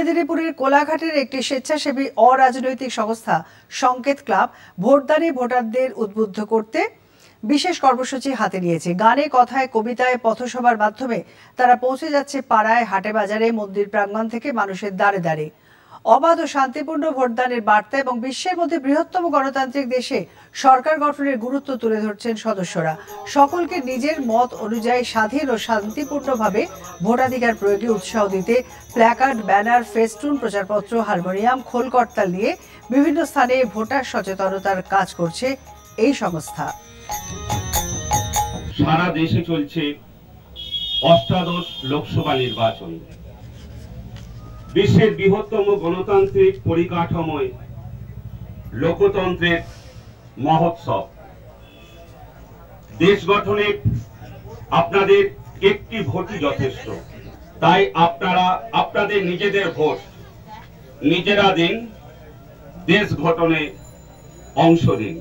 মেদিনীপুরের কোলাঘাটের একটি স্বেচ্ছাসেবী অরাজনৈতিক সংস্থা সংকেত ক্লাব ভোটদানে ভোটারদের উদ্বুদ্ধ করতে বিশেষ কর্মসূচি হাতে নিয়েছে। গানে, কথায়, কবিতায়, পথসভার মাধ্যমে তারা পৌঁছে যাচ্ছে পাড়ায়, হাটে বাজারে, মন্দির প্রাঙ্গণ থেকে মানুষের দ্বারে দ্বারে। অবাধ ও শান্তিপূর্ণ ভোটদানের বার্তা এবং বিশ্বের মধ্যে বৃহত্তম গণতান্ত্রিক দেশে সরকার গঠনের গুরুত্ব তুলে ধরছেন সদস্যরা। সকলকে নিজের মত অনুযায়ী স্বাধীন ও শান্তিপূর্ণভাবে ভোটাধিকার প্রয়োগে উৎসাহ দিতে প্ল্যাকার্ড, ব্যানার, ফেস্টুন, প্রচারপত্র, হারমোনিয়াম, খোল করতাল নিয়ে বিভিন্ন স্থানে ভোটার সচেতনতার কাজ করছে এই সংস্থা। সারা দেশে চলছে অষ্টাদশ লোকসভা নির্বাচন। বিশ্বের বৃহত্তম গণতান্ত্রিক পরিকাঠামোয় লোকতন্ত্রের মহোৎসব। দেশ গঠনে আপনাদের একটি ভোটই যথেষ্ট। তাই আপনারা আপনাদের নিজেদের ভোট নিজেরা দিন, দেশ গঠনে অংশ নিন।